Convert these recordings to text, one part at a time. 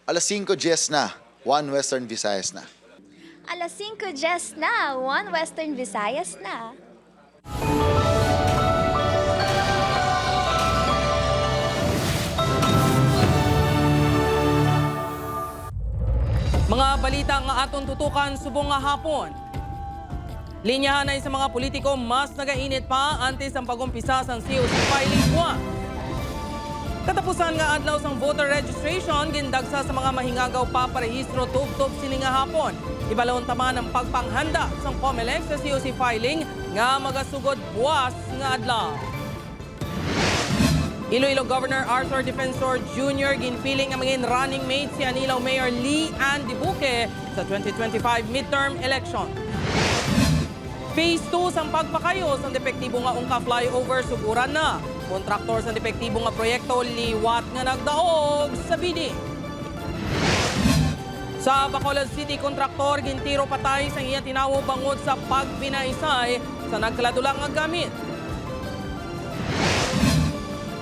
Alas 5:10 na, 1 Western Visayas na. Alas 5:10 na, 1 Western Visayas na. Mga balita nga aton tutukan subong nga hapon. Linyahan ay sa mga politiko mas nagainit pa antes ang pagumpisa sa COC filing buwan. Katapusan nga adlaw sang voter registration, gindagsa sa mga mahingagaw pa parehistro tubtob sini nga hapon. Ibalon taman ang pagpanghanda sang COMELEC sa COC filing nga magasugod buwas nga adlaw. Iloilo Governor Arthur Defensor Jr. ginpiling ang mga running mate si Anilaw Mayor Lee Ann Dibuque sa 2025 midterm election. Phase 2 sang pagpakayo sang depektibo nga ungka flyover suguran na. Kontraktor sa depektibo nga proyekto liwat nga nagdaog sa bidding. Sa Bacolod City, kontraktor gintiro patay sa iya tinawo bangod sa pagbinaisay sa nagkaladulang nga gamit.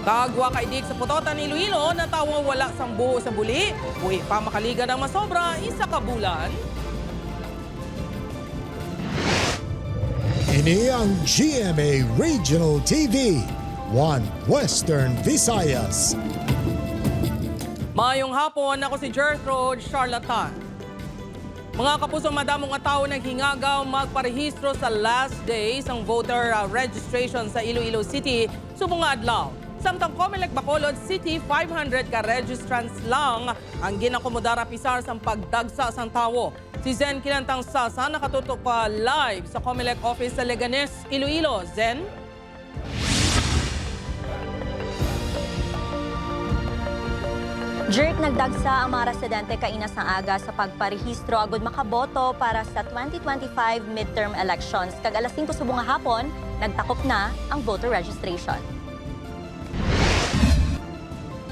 Kagwa kaidik sa putotan ni Iloilo na tawo wala sang buo sa buli. Buhi pa makaliga ng masobra, isa ka bulan. Ini ang GMA Regional TV, 1 Western Visayas. Mayong hapon, ako si Gertrude Charlatan. Mga kapuso, madamong nga tao naghingagaw magparehistro sa last day sang voter registration sa Iloilo City subong nga adlaw. Samtang COMELEC Bacolod City, 500 ka registrants lang ang ginakomodara pisar sang pagdagsa sang tawo. Si Zen Kinantang Sasa nakatutok pa live sa COMELEC office sa Leganes, Iloilo. Zen? Jerk nagdagsa ang mga residente kainas ng aga sa pagparehistro agud makaboto para sa 2025 midterm elections. Kag alas 5 subong nga hapon, nagtakop na ang voter registration.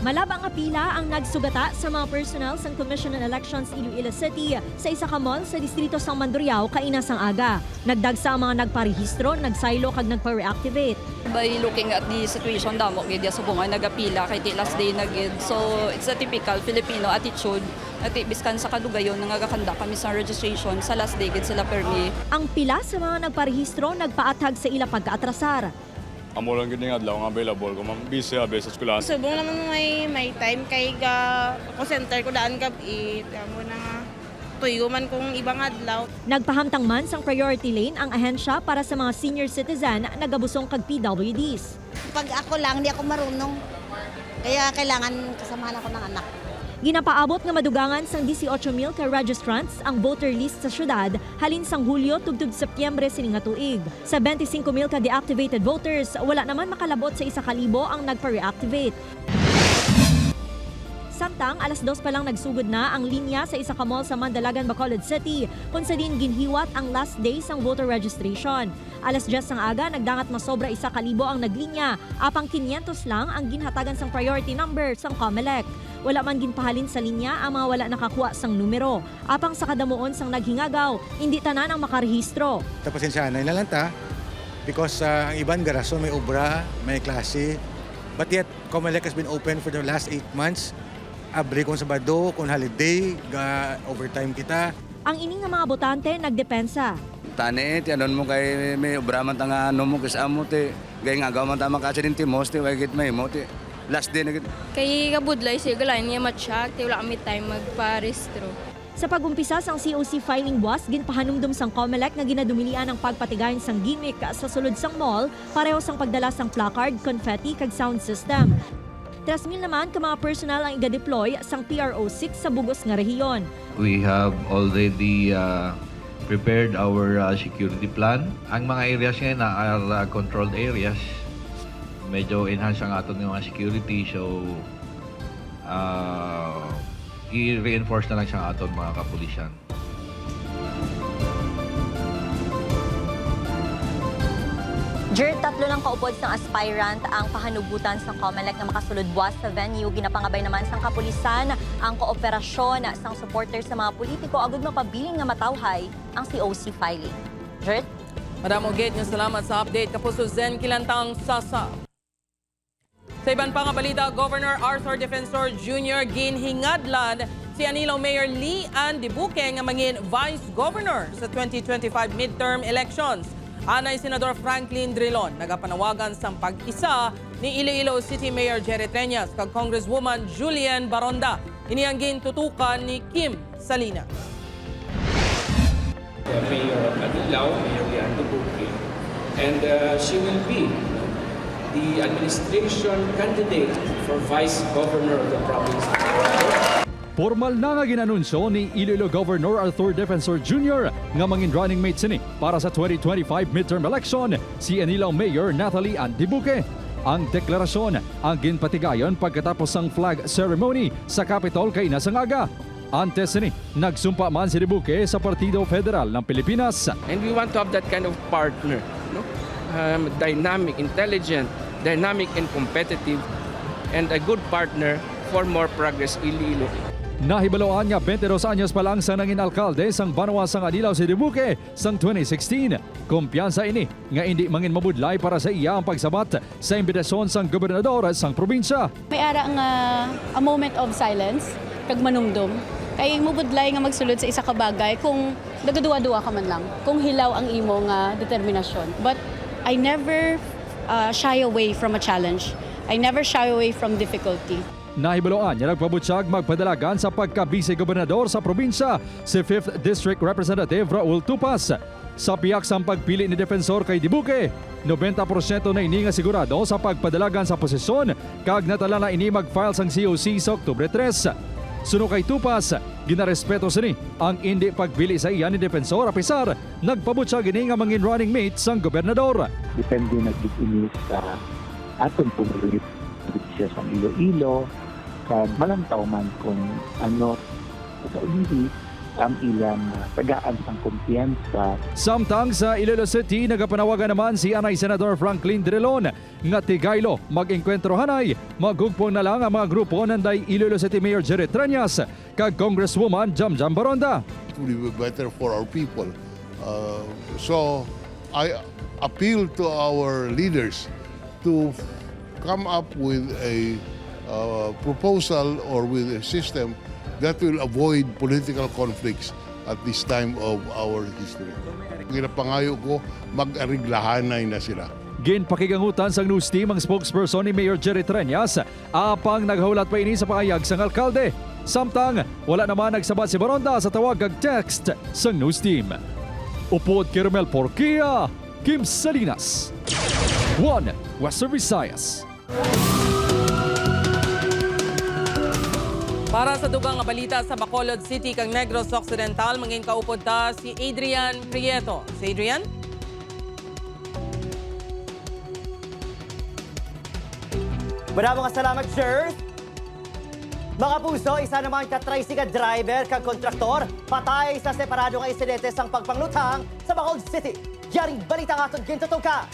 Malabang nga pila ang nagsugata sa mga personnel sa Commission on Elections Iloilo City sa isa ka mall sa distrito sang Mandurriao kainas ang aga. Nagdagsa ang mga nagparehistro, nagsaylo kag nagpa-reactivate. By looking at the situation damo gid sa bunga nagapila kay ti last day na gid. So it's a typical Filipino attitude. At biskan sa kadugayon nangagakanda kami sa registration sa last day gid sila permi. Ang pila sa mga nagparehistro nagpaatag sa ila pagkaatrasar. Amo lang gid nga adlaw nga available ko busy abi sa eskwelahan. Subong naman may time kay ga ako center ko daan gabi. Amo na nga tuyo man kung ibang adlaw. Nagpahamtang man sang priority lane ang ahensya para sa mga senior citizen na nagabusong kag PWDs. Pag ako lang, hindi ako marunong. Kaya kailangan kasamahan ako ng anak. Ginapaabot nga madugangan sang 18,000 ka registrants ang voter list sa syudad halin sang Hulyo tugtog Setyembre sining nga tuig. Sa 25,000 ka deactivated voters, wala naman makalabot sa 1,000 ang nagpa-reactivate. Samtang alas 2 pa lang nagsugod na ang linya sa isa ka mall sa Mandalagan, Bacolod City kung sa din ginhiwat ang last day sang voter registration. Alas 10 sang aga, nagdangat masobra 1,000 ang naglinya, apang 500 lang ang ginhatagan sang priority number sang COMELEC. Wala man ginpahalin sa linya ang mga wala nakakuha sang numero. Apang sa kadamuon sang naghingagaw, hindi tanan ang makarehistro. Pasensya na ilalanta because ang iban garason may obra, may klase. But yet, COMELEC has been open for the last 8 months. Abre kung Sabado, kung holiday, overtime kita. Ang ining nga mga botante nagdepensa. Tani, tiyanon mo kay may obra man tanga ano mo kasi amo ti. Gay nga gaw man tama kasi din timos ti wagit may mo ti. Last day na gid. Kay kabudlay siya galain niya matchak, ti wala kami time magparehistro. Sa pagumpisa sang COC filing buwas, ginpahanumdum sang COMELEC nga ginadumilian ang pagpatigayon sang gimmick sa sulod sang mall, pareho sang pagdala sang placard, confetti kag sound system. 3,000 naman ka mga personal ang iga-deploy sang PRO6 sa bugos nga rehiyon. We have already prepared our security plan. Ang mga areas ngayon na are controlled areas. Medyo enhance ang aton ng mga security. So, i-reinforce na lang sa aton mga kapulisan. Jer, 3 lang kaupod sang aspirant ang pahanugutan sang COMELEC na makasulod buwas sa venue. Ginapangabay naman sang kapulisan ang kooperasyon sang supporter sa mga politiko agud mapabiling nga matawhay ang COC filing. Jer? Madam Oged, nga salamat sa update. Kapuso Zen Kilantang Sasa. Sa iban pa nga balita, Governor Arthur Defensor Jr. ginhingadlan si Anilao Mayor Lee Ann Dibuque nga mangin Vice Governor sa 2025 midterm elections. Anay Senador Franklin Drilon, nagapanawagan sa pag-isa ni Iloilo City Mayor Jerry Treñas kag Congresswoman Julian Baronda. Inianggin tutukan ni Kim Salinas. The Mayor of Anilao, Mayor Lee Ann Dibuque, and she will be the administration candidate for Vice Governor of the province. Formal na nga ginanunsyo ni Iloilo Governor Arthur Defensor Jr. nga mangin running mate sini para sa 2025 midterm election si Anilao Mayor Natalie Ann Dibuque. Ang deklarasyon ang ginpatigayon pagkatapos ng flag ceremony sa Capitol kay Nasangaga. Antes ni nagsumpa man si Dibuque sa Partido Federal ng Pilipinas. And we want to have that kind of partner, no? Dynamic, intelligent, dynamic and competitive, and a good partner for more progress Iloilo. Nahibaloan nga 22 anyos pa lang sa nangin alkalde sang Banwa sang Anilao si Dibuque sang 2016. Kumpiyansa ini nga hindi mangin mabudlay para sa iya ang pagsabat sa imbitasyon sang gobernador sang probinsya. May ara nga a moment of silence kag manumdum. Kay mabudlay nga magsulod sa isa ka bagay kung nagaduwa-duwa ka man lang, kung hilaw ang imo nga determinasyon. But I never shy away from a challenge. I never shy away from difficulty. Nahibaloan niya nagpabutyag magpadalagan sa pagka-vice-gobernador sa probinsya si 5th District Representative Raul Tupas. Sa piyak sang pagpili ni Defensor kay Dibuque, 90% na ini nga sigurado sa pagpadalagan sa posisyon kag natala na ini mag-file sang COC sa Oktubre 3. Suno kay Tupas, ginarespeto sini ang hindi pagpili sa iya ni Defensor apisar nagpabutyag ini nga mangin running mate sang gobernador. Depende na ini sa aton pumulit siya sa Iloilo, kag malantaw man kung ano sa hindi ang ilang tagaan sang kumpiyansa. Samtang sa Iloilo City, nagapanawagan naman si Anay Senador Franklin Drilon nga tigaylo mag-engkwentro hanay, magugpong na lang ang mga grupo nanday Iloilo City Mayor Jerry Treñas kag Congresswoman Jamjam Baronda. It will be better for our people. So I appeal to our leaders to come up with a proposal or with a system that will avoid political conflicts at this time of our history. Ginapangayo ko, mag-ariglahanay na sila. Ginpakigangutan sang news team ang spokesperson ni Mayor Jerry Treñas, apang naghulat pa ini sa pahayag sang alkalde. Samtang, wala naman nagsabat si Baronda sa tawag kag text sang news team. Upod Kirmel Porquia, Kim Salinas, 1 Western Visayas. Para sa dugang nga balita sa Bacolod City kang Negros Occidental, mangin kaupod ta si Adrian Prieto. Si Adrian? Maraming salamat, sir. Mga puso, isa naman ka-tricycle driver kag kontraktor patay sa separado nga insidente sang pagpanglutang sa Bacolod City. Yaring balita nga itong gintutuka.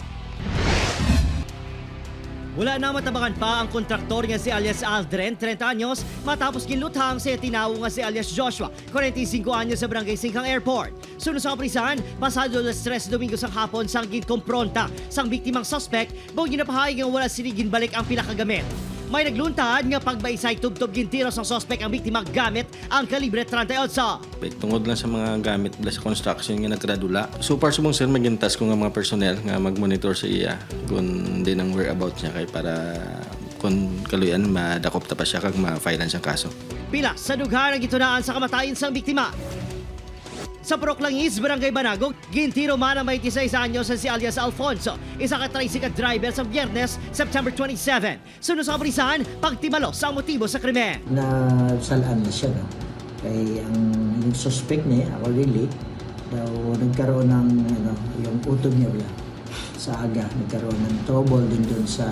Wala na matabangan pa ang kontraktor nga si alias Aldren, 30 anyos, matapos ginluthang sa tinawo nga si alias Joshua, 45 anyos sa Barangay Singkang Airport. Sunod sa kaprisan, pasado alas 3 Domingo sang hapon sang ginkompronta sang biktimang suspect, bago ginapahay nga wala sinigin balik ang pila kagamit. May nagluntad nga pagbaysay tubtob gintiros ang suspect ang biktima gamit ang kalibre 38. Tungod lang sa mga gamit sa construction nga nagkradula. So far sumong sir magintas ko nga mga personnel nga magmonitor sa iya kung din ang whereabouts niya kay para kung kaluyan madakop ta pa siya kag ma-file siyang kaso. Pila sa lugar ang gitunaan sa kamatayon sang biktima. Sa Proclangis, Barangay Banagog, gintiro man ang 26 anyos si alias Alfonso, isa ka-tricycle driver sa Biyernes, September 27. Sunod sa kaprisahan, pagtimalo sa motibo sa krimen. Nasalaan na siya, no? Kaya ang suspect niya, really, daw nagkaroon ng yung utog niya sa aga, nagkaroon ng trouble din dun sa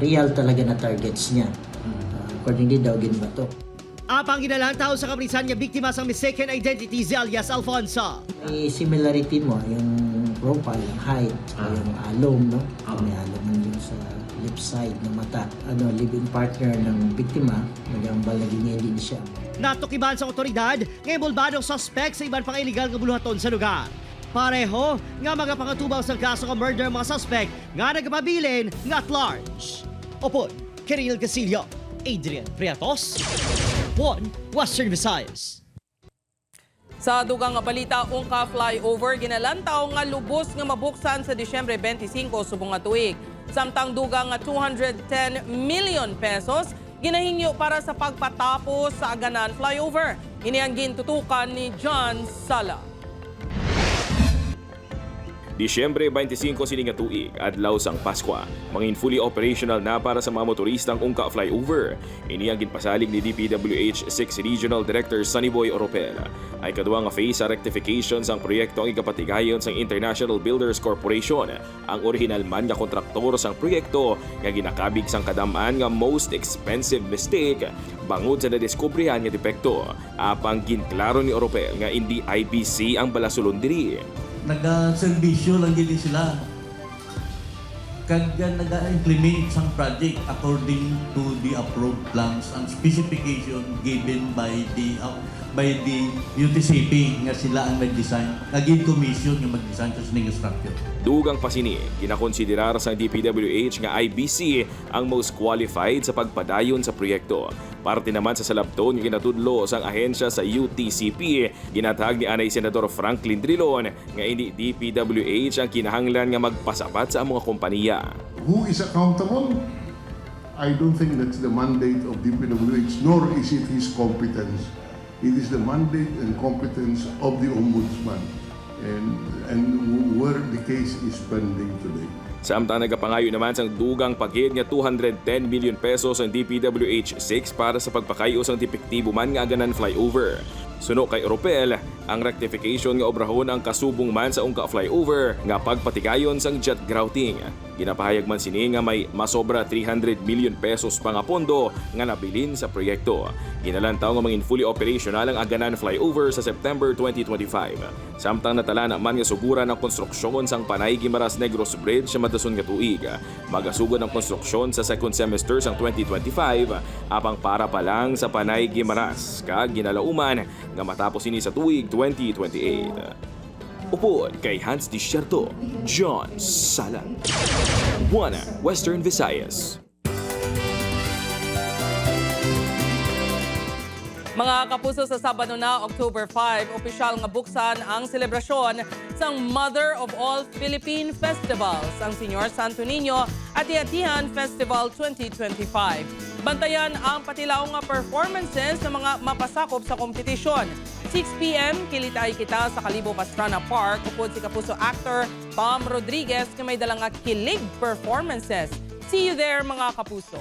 real talaga na targets niya. Accordingly daw ginbato. Apang ginalang tao sa kaprisan niya, biktima sa mistaken identity si alias Alfonso. May similarity mo, yung profile, yung height, yung alom, no? May alom yung sa left side ng mata. Live-in partner ng biktima, nagambal na din siya. Natukiban sa otoridad, ngayon bulbadong suspect sa iban pang illegal nga buluhaton sa lugar. Pareho nga magapangatubaw sa kaso ng murder mga suspect nga nagpabilin nga at large. Opod, Kiril Gasilio, Adrian Priatos, 1 Western Visayas. Sa dugang nga balita, ungka flyover ginalantaw nga lubos nga mabuksan sa Disyembre 25 subong nga tuig. Samtang dugang nga 210 million pesos ginahingyo para sa pagpatapos sa Aganan flyover. Ini ang gintutukan ni John Sala. Disyembre 25 sining nga tuig, adlaw sang Pasko, mangin fully operational na para sa mga motoristang ungka flyover. Ini ang ginpasalig ni DPWH 6 Regional Director Sunnyboy Oropel. Ay kaduwa nga phase sa rectification sang proyekto ang ikapatigayon sang International Builders Corporation. Ang original man nga kontraktor sang proyekto nga ginakabig sang kadamaan nga most expensive mistake bangod sa nadiskubrihan nga depekto. Apang ginklaro ni Oropel nga hindi IBC ang balasulon diri. Nag-servisyo lang din sila. Kag nag-implement sang project according to the approved plans and specification given by the UTCP nga sila ang nag-design. Naging commission nga mag-design sa sining structure. Dugang pasini, ginakonsiderar sa DPWH nga IBC ang most qualified sa pagpadayon sa proyekto. Parte naman sa salabton nga ginatudlo sang ahensya sa UTCP, ginatag ni Anay Senador Franklin Drilon nga hindi DPWH ang kinahanglan nga magpasapat sa mga kompanya. Who is accountable? I don't think that's the mandate of DPWH, nor is it his competence. It is the mandate and competence of the Ombudsman and where the case is pending today. Samtang nagapangayo naman sang dugang paghid nga 210 million pesos ang DPWH 6 para sa pagpakayo sang depektibo man nga Aganan flyover. Suno kay Oropel, ang rectification nga obrahon ang kasubong man sa ungka flyover nga pagpatigayon sang jet grouting. Ginapahayag man sini nga may masobra 300 million pesos pa nga pondo nga nabilin sa proyekto. Ginalantaw nga mangin fully operational ang Aganan flyover sa September 2025. Samtang natala naman nga sugura ng konstruksyon sang Panay Guimaras Negros Bridge sa madason nga tuig. Magasugod ang konstruksyon sa second semester sang 2025 apang para pa lang sa Panay Guimaras kag ginalauman nga matapos ini sa tuig 2028. Upod kay Hans Desierto, John Sala. 1 Western Visayas. Mga kapuso, sa Sabado na, October 5, opisyal nga buksan ang selebrasyon sang Mother of All Philippine Festivals, ang Señor Santo Niño at Atihan Festival 2025. Bantayan ang patilaw nga performances ng mga mapasakop sa kompetisyon. 6 p.m. kilitay kita sa Kalibo Pastrana Park upod si kapuso actor Tom Rodriguez na may dalang nga kilig performances. See you there, mga kapuso.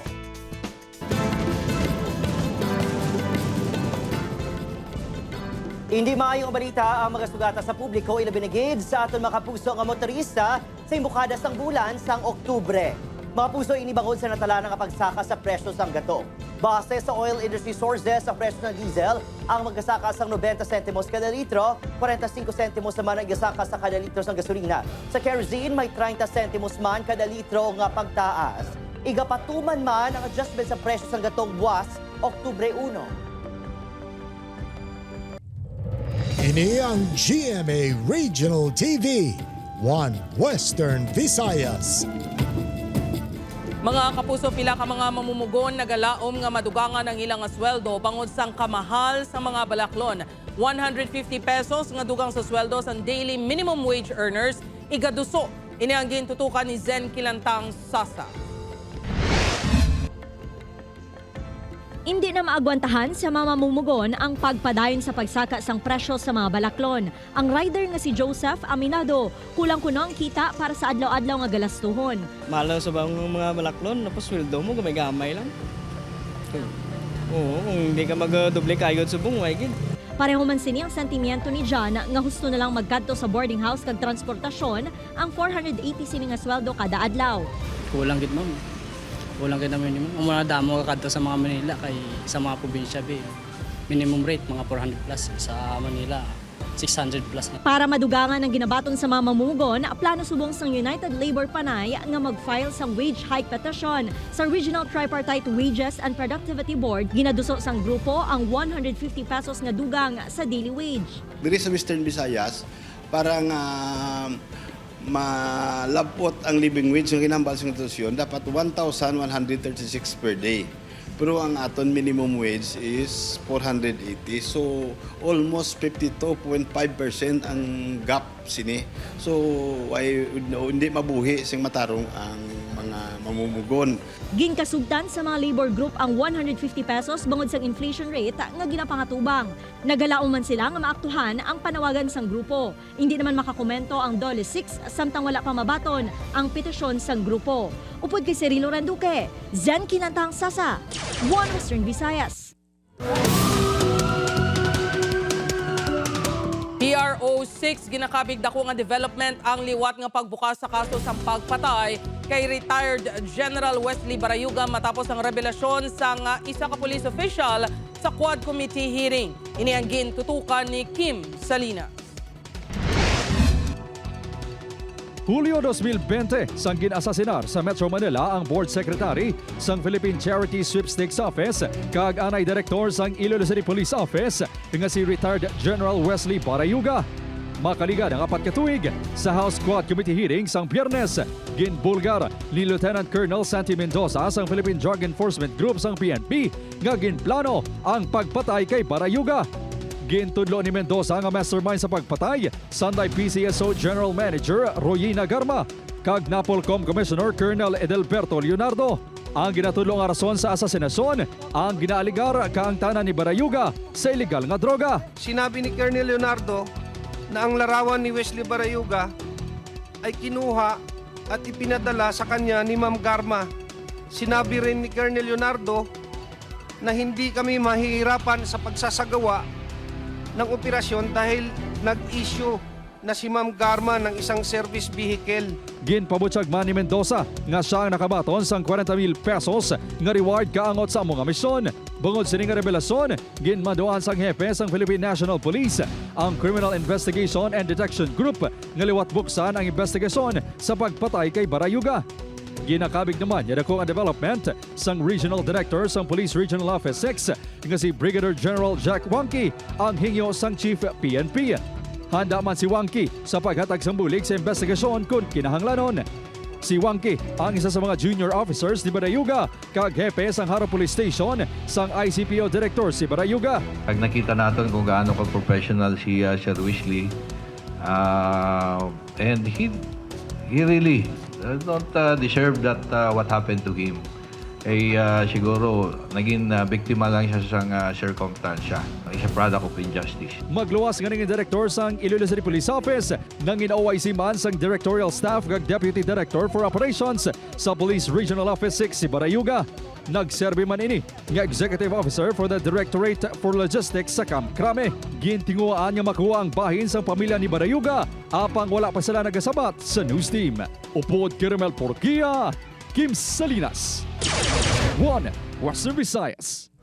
Hindi maayong balita ang mga sugata sa publiko ilabinigid sa aton mga kapuso nga motorista sa imbukada sang bulan sang Oktubre. Mga puso, inibangod sa natala ng pagsaka sa presyo sang gato. Base sa oil industry sources, sa presyo ng diesel, ang magkasaka sang 90 centimos kada litro, 45 centimos naman ang igasaka sa kada litro sang gasolina. Sa kerosene, may 30 centimos man kada litro nga pagtaas. Igapatuman man ang adjustment sa presyo sang gatong buwas, Oktubre 1. Ini ang GMA Regional TV, 1 Western Visayas. Mga kapuso, pila ka mga mamumugon nagalaom nga madugangan ang ilang sweldo bangod sang kamahal sa mga balaklon. 150 pesos nga dugang sa sweldo sa daily minimum wage earners, igaduso. Ini ang gintutukan ni Zen Kilantang Sasa. Hindi na maagwantahan sa mga mamumugon ang pagpadayon sa pagsaka sang presyo sa mga balaklon. Ang rider nga si Joseph aminado, kulang kuno ang kita para sa adlaw-adlaw nga galastuhon. Mahal sa mga balaklon, tapos sweldo mo gamay-gamay lang. Oo, kung hindi ka mag-doble kayod sa bungway, gid. Pareho man sini ang sentimiento ni John nga gusto na lang magkadto sa boarding house kag transportasyon ang 480 sini nga sweldo kada adlaw. Kulang gid ma'am. Kulang gid naman yun. Ang mga damo kadto sa mga Manila kay sa mga probinsya be. Minimum rate mga 400 plus sa Manila. 600 plus na. Para madugangan ang ginabaton sa mga mamumugon, plano subong sang United Labor Panay nga mag-file sang wage hike petition sa Regional Tripartite Wages and Productivity Board. Ginaduso sang grupo ang 150 pesos nga dugang sa daily wage. Diri sa Western Visayas, parang malabot ang living wage ng kinambal sa institusyon, dapat 1,136 per day. Pero ang aton minimum wage is 480. So almost 52.5% ang gap sini. So hindi mabuhi sing matarong ang mga mamumugon. Ginkasugdan sa mga labor group ang 150 pesos bangod sa inflation rate nga ginapangatubang. Nagalaom man sila nga maaktuhan ang panawagan sang grupo. Hindi naman makakomento ang Dole 6 samtang wala pa mabaton ang petisyon sang grupo. Upod kay Cirilo Randuque, Zen Kinantang Sasa, One Western Visayas. PRO6 ginakabig dako nga development ang liwat nga pagbukas sa kaso sa pagpatay kay retired General Wesley Barayuga matapos ang revelasyon sa isa ka police official sa Quad Committee hearing. Ini ang gintutukan ni Kim Salinas. Hulyo 2020, sang ginasasinar sa Metro Manila ang Board Secretary sang Philippine Charity Sweepstakes Office kag anay Director sang Iloilo City Police Office nga si retired General Wesley Barayuga. Makaliga ng 4 katuig sa House Quad Committee hearing sang Biyernes, ginbulgar ni Lieutenant Colonel Santi Mendoza sang Philippine Drug Enforcement Group sang PNP nga ginplano ang pagpatay kay Barayuga. Gintudlo ni Mendoza nga mastermind sa pagpatay, Sanday PCSO General Manager Royina Garma, kag Napolcom Commissioner Colonel Edelberto Leonardo. Ang ginatudlo nga rason sa asasinasyon, ang ginaaligar kaangtanan ni Barayuga sa illegal nga droga. Sinabi ni Colonel Leonardo na ang larawan ni Wesley Barayuga ay kinuha at ipinadala sa kanya ni Ma'am Garma. Sinabi rin ni Colonel Leonardo na hindi kami mahihirapan sa pagsasagawa ng operasyon dahil nag-issue na si Ma'am Garma ng isang service vehicle. Ginpabutyag man ni Mendoza nga siya ang nakabaton sang 40,000 pesos nga reward kaangot sa mga misyon. Bungod sa nga revelasyon, ginmaduan sang hepe sang Philippine National Police ang Criminal Investigation and Detection Group nga liwat buksan ang investigasyon sa pagpatay kay Barayuga. Ginakabig naman niya dako ang development sang Regional Director sang Police Regional Office 6 nga si Brigadier General Jack Wangki ang hingyo sang Chief PNP. Handa man si Wangki sa paghatag sang bulig sa investigasyon kung kinahanglanon. Si Wangki ang isa sa mga junior officers ni Barayuga kag hepe sang Haro Police Station sang ICPO Director si Barayuga. Pag nakita natin kung gaano ka-professional si Sir Wesley, and he really don't deserve that what happened to him. Siguro naging biktima lang siya sa circumstansya. Isa product of injustice. Magluwas nga ng Director sang Iloilo City Police Office nang in-OIC man sang Directorial Staff kag Deputy Director for Operations sa Police Regional Office 6 si Barayuga. Nagserbi man ini nga Executive Officer for the Directorate for Logistics sa Camp Crame. Gintinguaan nga makuha ang bahin sa pamilya ni Barayuga apang wala pa sila nagasabat sa news team. Upod Kiramel Porquia, Kim Salinas, One Western Visayas.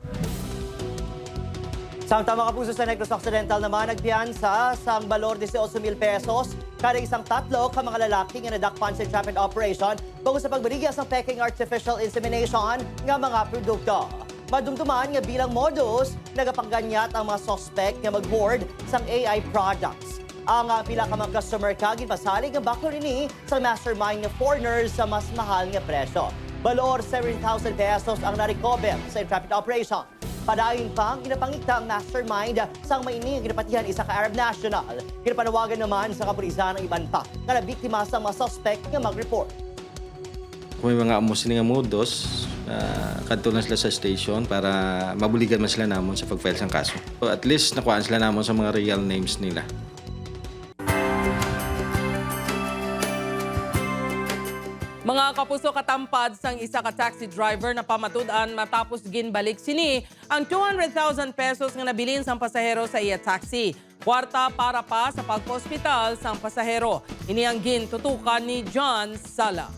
Samtang mga kapuso sa Negros Occidental naman nagpiyansa sa balor 18,000 pesos kada isang tatlo ka mga lalaki nga nadakpan sa entrapment operation bago sa pagbaligya sa peking artificial insemination nga mga produkto. Madumduman nga bilang modus, nagapangganyat ang mga suspect nga mag-hoard sang AI products. Ang pila ka mga customer kagin pasalig nga baklo rini sa mastermind nga foreigners sa mas mahal nga presyo. Balor 7,000 pesos ang na-recover sa entrapment operation. Padayon pang ginapangita ang mastermind sang maining ginapatihan isa ka Arab national. Ginapanawagan naman sa kapulisan ng iban pa nga nabiktima sa mga suspect nga mag-report. Kung may mga amos nga modus, kadto na sila sa station para mabuligan man sila namon sa pag-file sang kaso. So at least nakuhaan sila namon sa mga real names nila. Mga kapuso, katampad sang isa ka taxi driver na pamatud-an matapos ginbalik sini ang 200,000 pesos nga nabilin sang pasahero sa iya taxi. Kwarta para pa sa pagpa-ospital sang pasahero. Ini ang gintutukan ni John Sala.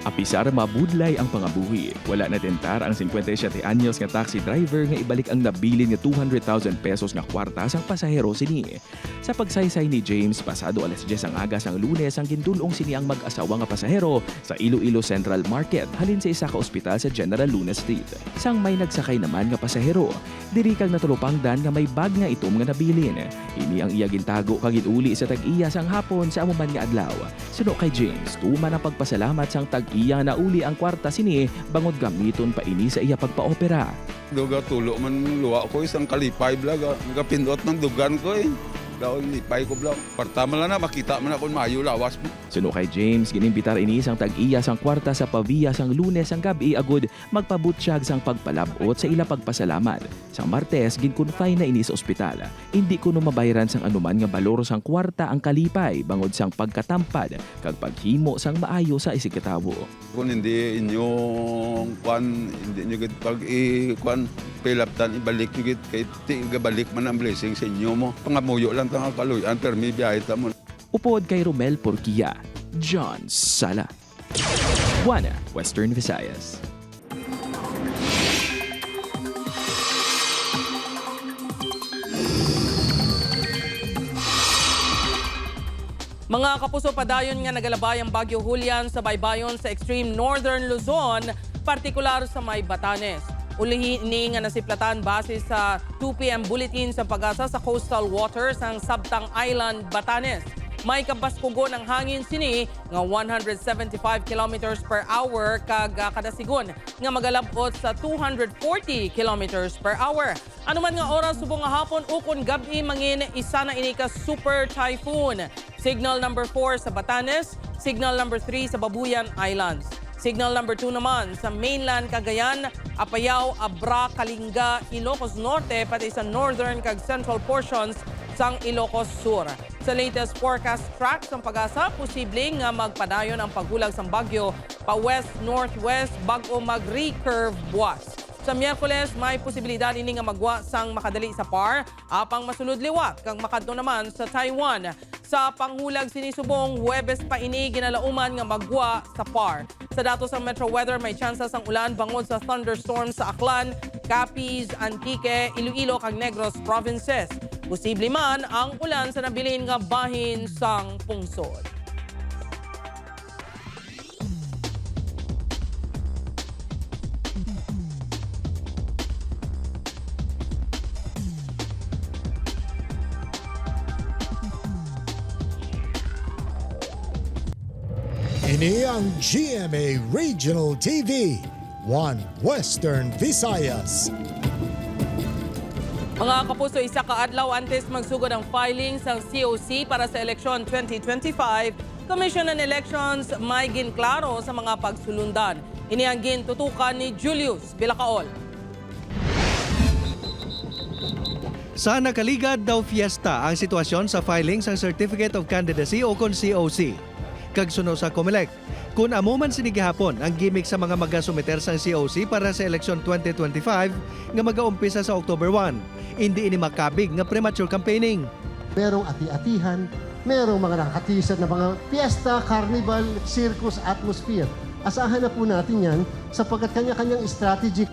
Apisar mabudlay ang pangabuhi. Wala na tentar ang 57 anyos nga taxi driver nga ibalik ang nabilin nga 200,000 pesos nga kwarta sang pasahero sini. Sa pagsaysay ni James, pasado alas 10 ang aga sang Lunes ang gindulong sini ang mag-asawa nga pasahero sa Iloilo Central Market halin sa isa ka ospital sa General Luna Street. Sang may nagsakay naman nga pasahero, diri kag natulupangdan nga may bag nga itom nga nabilin. Ini ang iya gintago kag ginuli sa tag-iya sang hapon sa amuman nga adlaw. Suno kay James, tuman ang pagpasalamat sang tag-iya iya nauli ang kwarta sini bangod gamiton pa ini sa iya pagpaopera. Duga tulo man luwa ko isang kalipay blag, gapindot ng dugan ko eh. Daon lipay ko blag. Partama lang na makita man ako mayo lawas mo. Suno kay James, ginimbitar ini sang tag-iya sang kwarta sa Pavia sang Lunes ang gabi agud magpabutyag sang pagpalabot sa ila pagpasalamat. Sang Martes ginconfine na ini sa ospital. Hindi kuno mabayaran sang anuman nga balor sang kwarta ang kalipay bangod sang pagkatampad kag paghimo sang maayo sa isikatawo. Kung hindi inyong hindi nyo gid pag pilaptan ibalik nyo gid kay balik man ang blessing sa inyo mo. Pangamuyo lang tang kaluyan permi biyahe ta mo. Upod kay Romel Porquia, John Sala. Buana, Western Visayas. Mga kapuso, padayon nga nagalabay ang Bagyo Julian sa baybayon sa extreme northern Luzon, partikular sa may Batanes. Ulihin nga nasiplatan base sa 2 p.m. bulletin sa pag-asa sa coastal waters ng Sabtang Island, Batanes. May kabaskugon ang hangin sini nga 175 kilometers per hour kag kada sigon nga magalabot sa 240 kilometers per hour. Anuman nga oras subong nga hapon ukon gabi mangin isa na ini ka super typhoon. Signal number 4 sa Batanes, signal number 3 sa Babuyan Islands. Signal number 2 naman sa mainland Cagayan, Apayao, Abra, Kalinga, Ilocos Norte pati sa northern kag central portions sang Ilocos Sur. Sa latest forecast tracks ng pag-asa, posibleng nga magpadayon ang paghulag sang bagyo pa west-northwest bago mag-recurve buwas. Sa Miyerkules, may posibilidad ini nga magwa sang makadali sa PAR, apang masulod liwat kang makadto naman sa Taiwan. Sa panghulag sinisubong, Huwebes pa ini ginalauman nga magwa sa PAR. Sa datos ng Metro Weather, may tsansa sang ulan bangod sa thunderstorms sa Aklan, Capiz, Antique, Iloilo kag Negros provinces. Posible man ang ulan sa nabilin nga bahin sang pungsod. Ini ang GMA Regional TV, One Western Visayas. Mga kapuso, isa ka adlaw antes magsugod ang filing sa COC para sa eleksyon 2025, Commission on Elections may ginklaro sa mga pagsulundan. Ini ang gintutukan ni Julius Bilacaol. Sa nakaligad daw fiesta ang sitwasyon sa filing sa Certificate of Candidacy o kon COC. Kagsuno sa COMELEC, kung amuman sinigihapon ang gimmick sa mga magasumiter sa COC para sa eleksyon 2025 nga mag-aumpisa sa October 1, hindi ini makabig nga premature campaigning. Merong ati-atihan, merong mga nakakatisat na mga fiesta, carnival, circus, atmosphere. Asahan na po natin yan sapagkat kanya-kanyang strategy.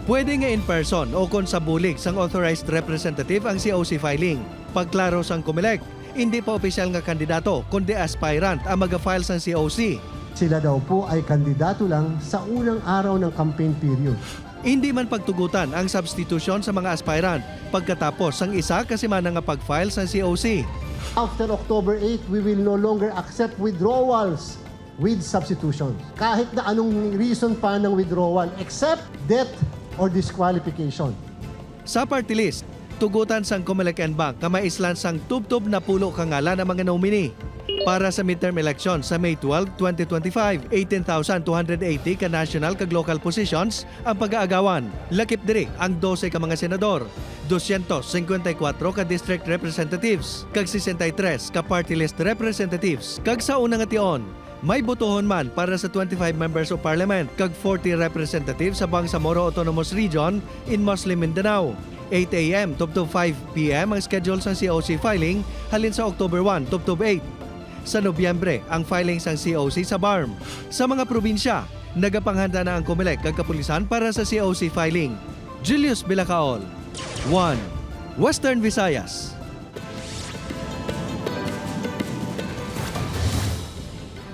Pwede nga in person o kon sa bulig sang authorized representative ang COC filing. Pagklaro sang COMELEC, hindi pa opisyal nga kandidato kundi aspirant ang mag-file sa COC. Sila daw po ay kandidato lang sa unang araw ng campaign period. Hindi man pagtugutan ang substitution sa mga aspirant pagkatapos ang isa kasi man nga pag-file sa COC. After October 8, we will no longer accept withdrawals with substitutions. Kahit na anong reason pa ng withdrawal except death or disqualification. Sa party list, tugutan sang COMELEC and Bank na maislan sang tub-tub na pulo kangalan ng mga nominee. Para sa midterm election sa May 12, 2025, 18,280 ka national kag local positions ang pag-aagawan. Lakip diri ang 12 ka mga senador, 254 ka district representatives, kag 63 ka party list representatives. Kag sa unang ation, may botohon man para sa 25 members of parliament kag 40 representatives sa Bangsamoro Autonomous Region in Muslim Mindanao. 8 a.m. to 5 p.m. ang schedule sa COC filing halin sa October 1 to 8. Sa Nobyembre ang filing sa COC sa BARM. Sa mga probinsya, nagapanghanda na ang COMELEC kag kapulisan para sa COC filing. Julius Bilacaol, 1 Western Visayas.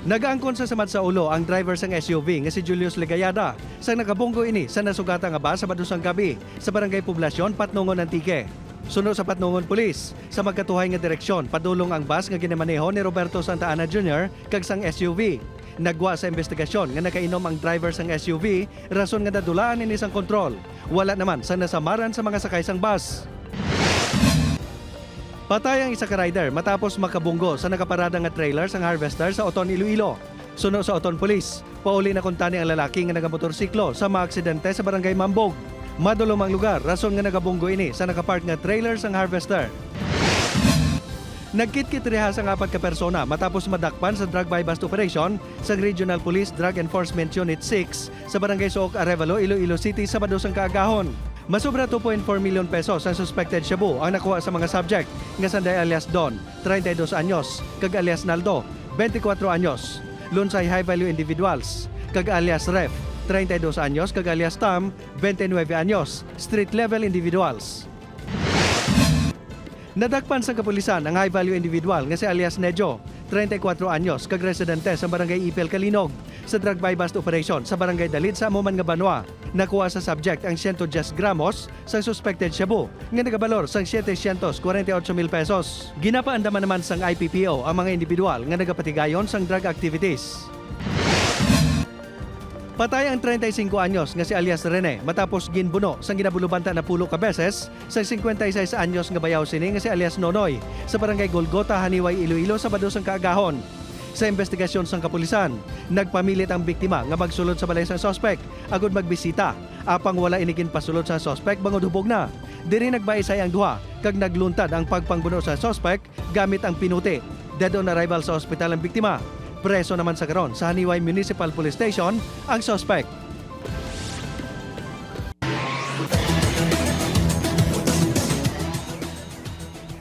Nagaangkon sa samad sa ulo ang driver sang SUV nga si Julius Ligayada sang nakabunggo ini sa nasugata nga bus sa badusang gabi sa Barangay Poblasyon, Patnongon, Antique. Suno sa Patnongon Police, sa magkatuhay nga direksyon, padulong ang bus nga ginamaneho ni Roberto Santa Ana Jr. kag sang SUV. Nagwa sa investigasyon nga nakainom ang driver sang SUV, rason nga nadulaan ini sang kontrol. Wala naman sa nasamaran sa mga sakay sang bus. Patay ang isa ka rider matapos makabunggo sa nakaparada nga trailer sang harvester sa Oton, Iloilo. Suno sa Oton Police, pauli na kuntani ang lalaki nga nagamotorsiklo sa maaksidente sa barangay Mambog. Madulom ang lugar, rason nga nagabunggo ini sa nakapark nga trailer sang harvester. Nagkit-kit reha sa 4 ka persona matapos madakpan sa drug buy bust operation sa Regional Police Drug Enforcement Unit 6 sa Barangay Sook, Arevalo, Iloilo City, Sabado sang kaagahon. Masobra 2.4 million pesos ang suspected shabu ang nakuha sa mga subject nga Sanday alias Don, 32 anyos, kag alias Naldo, 24 anyos. Lunsay high value individuals, kag alias Ref, 32 anyos, kag alias Tam, 29 anyos, street level individuals. Nadakpan sa kapulisan ang high-value individual nga si alias Nejo, 34 anyos, kag residente sa barangay Ipil, Kalinog, sa drug buy bust operation sa barangay Dalid sa Amuman nga Banwa. Nakuha sa subject ang 110 gramos sa suspected shabu nga nagabalor sang 748,000 pesos. Ginapaandaman naman sang IPPO ang mga individual nga nagapatigayon sang drug activities. Patay ang 35 anyos nga si alias Rene matapos ginbuno sang ginabulubanta na pulo ka beses sa 56 anyos nga bayaw sini nga si alias Nonoy sa barangay Golgota, Haniway, Iloilo, Sabado sang kaagahon. Sa investigasyon sang kapulisan, nagpamilit ang biktima nga magsulod sa balay sang sospek agud magbisita. Apang wala inigin pasulod sa sospek bangod hubog na. Diri nagbaisay ang duha kag nagluntad ang pagpangbuno sa sospek gamit ang pinuti. Dead on arrival sa ospital ang biktima. Preso naman sa karon sa Haniway Municipal Police Station ang suspect.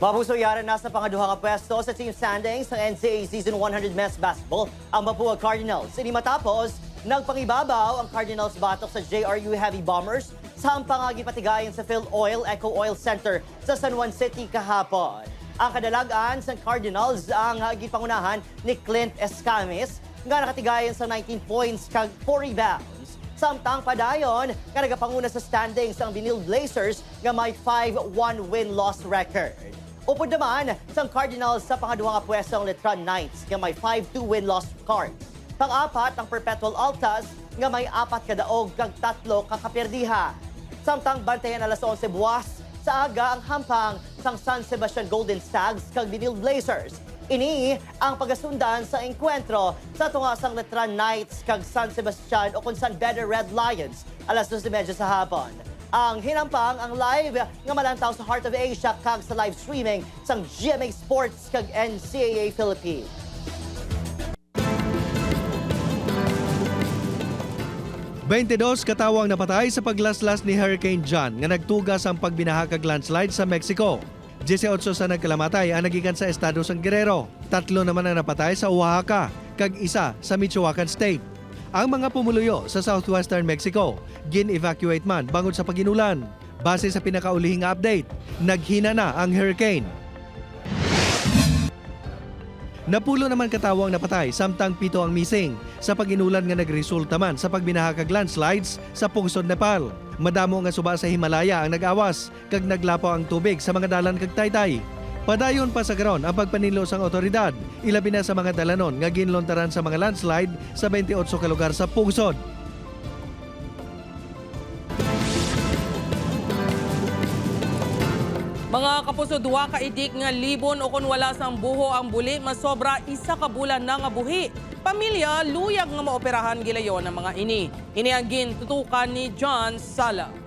Mapusuyara na sa pangaduha ka pwesto sa team standings ng NCAA Season 100 Men's Basketball ang Mapua Cardinals. Ini matapos, nagpangibabaw ang Cardinals batok sa JRU Heavy Bombers sa hampangagi patigayan sa Phil Oil Eco Oil Center sa San Juan City kahapon. Ang kadalagan sa Cardinals ang gipangunahan ni Clint Escamis nga nakatigayan sa 19 points kag 4 rebounds. Samtang padayon nga nagapanguna sa standings ang Benil Blazers nga may 5-1 win-loss record. Upod naman sa Cardinals sa pangaduha nga pwesto ang Letran Knights nga may 5-2 win-loss record. Pang-apat ang Perpetual Altas nga may 4 kadaog kag 3 kakaperdiha. Samtang bantayan alas 11 buwas sa aga ang hampang sang San Sebastian Golden Stags kag Benil Blazers. Ini ang pagasundan sa enkwentro sa tungasang Letran Knights kag San Sebastian o kung San Beda Red Lions alas 12:30 sa hapon. Ang hinampang ang live nga malantaw sa Heart of Asia kag sa live streaming sang GMA Sports kag NCAA Philippines. Katawang napatay sa paglaslas ni Hurricane John nga nagtugas ang pagbinaha kag landslide sa Mexico. 18 sa nagkalamatay ang nagikan sa estado sang Guerrero. 3 naman ang napatay sa Oaxaca kag isa sa Michoacan State. Ang mga pumuluyo sa southwestern Mexico gin-evacuate man bangod sa paginulan. Base sa pinakaulihing update, naghina na ang hurricane. Napulo naman katawang napatay samtang 7 ang missing sa paginulan nga nagresulta man sa pagbinaha kag landslides sa pungsod Nepal. Madamo nga suba sa Himalaya ang nag-awas kag naglapaw ang tubig sa mga dalan kag Taytay. Padayon pa sa karon ang pagpanilo sang otoridad, ilabi na sa mga dalanon nga ginlontaran sa mga landslide sa 28 ka lugar sa pungsod. Mga kapuso, duwa ka idik nga libon o kung wala sang buho ang buli, masobra 1 ka bulan na nga buhi. Pamilya, luyag nga maoperahan gilayon ng mga ini. Ini ang gintutukan ni John Sala.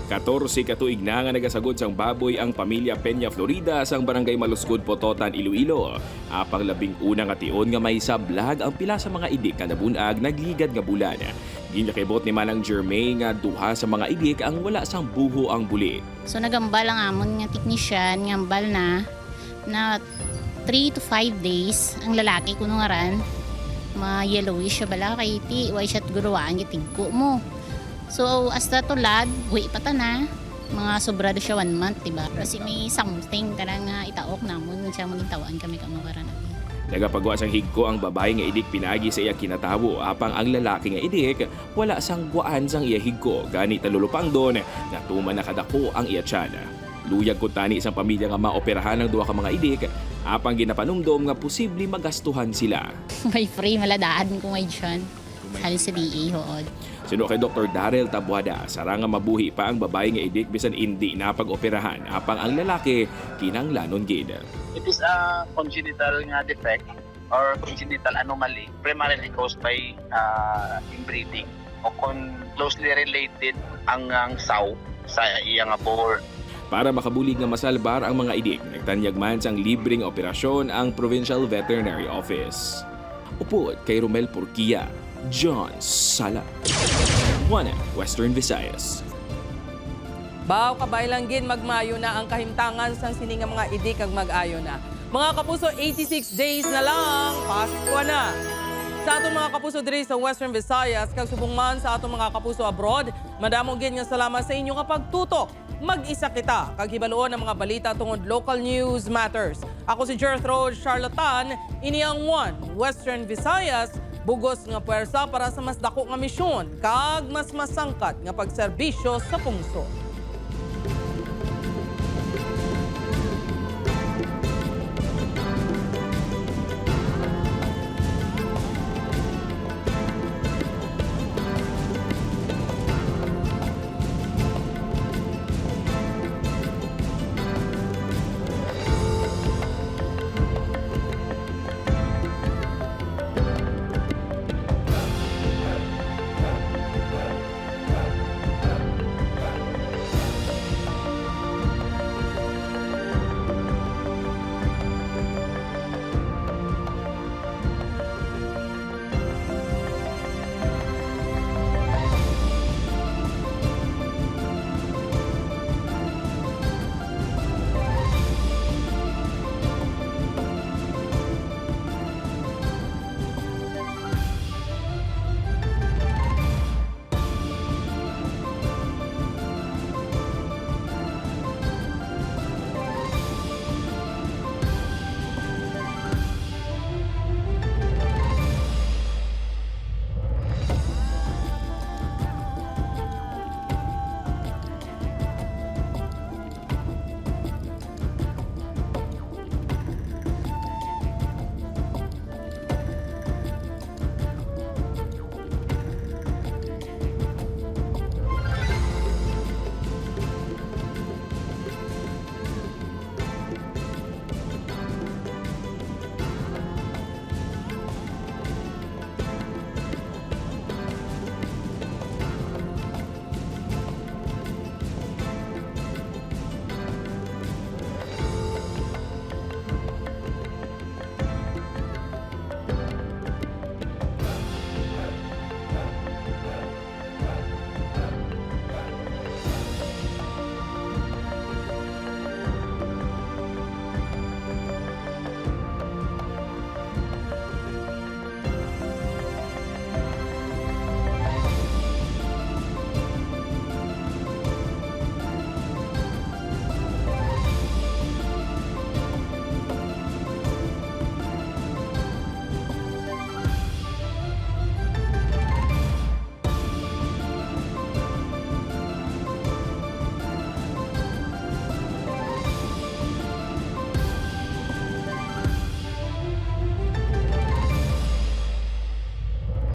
14 katuig na nga nagasagod sang baboy ang pamilya Peña Florida sang barangay Maluscod, Pototan, Iloilo. Apang 11 nga tion nga may sablag ang pila sa mga idik nga nabunag nagligad nga bulan. Ginakibot ni Manang Jermaine nga duha sa mga idik ang wala sang buho ang buli. So nagambal ang amon nga technician, ngambal na 3 to 5 days ang lalaki kuno nga ran. Ma-yellowish siya bala kay ti, way siya guruan gitigko mo. So, hasta tulad, buhi pa ta na. Mga sobrado siya 1 month, diba? Kasi may something karang itaok namon, siya magintawaan kami kamukaran. Nagapagawa sang higko ang babae nga idik pinagi sa iya kinatawo, apang ang lalaki nga idik wala sang guaan sang iya higko. Gani talulupang doon nga tuman nakadako ang iya tiyan. Luyag ko tani isang pamilya nga maoperahan ng duha ka mga idik Apang ginapanumdom nga posible magastuhan sila. May free maladaan kung may dyan. Halin sa DA, hood. Sino kay Dr. Darrell Tabuada, sarang nga mabuhi pa ang babae nga idik bisan hindi napag-operahan, apang ang lalaki kinanglanon gid. It is a congenital nga defect or congenital anomaly primarily caused by inbreeding o closely related ang saw sa iyang bore. Para makabulig nga masalbar ang mga idik, nagtanyag man sang libreng operasyon ang Provincial Veterinary Office. Upod kay Romel Purkia, John Sala. 1 Western Visayas. Baw kabaylanggin magmayo na ang kahimtangan sang sining nga mga idik kag mag-ayo na. Mga kapuso, 86 days na lang, Pasko na. Sa atong mga kapuso diri sa Western Visayas, kag subong man sa atong mga kapuso abroad, madamong gid nga salamat sa inyo nga pagtutok. Mag-isa kita, kag hibaluon ang mga balita tungod local news matters. Ako si Gertrude Charlatan, ini ang 1 Western Visayas, bugos nga puwersa para sa mas dako nga misyon, kag mas masangkat nga pagserbisyo sa pungsod.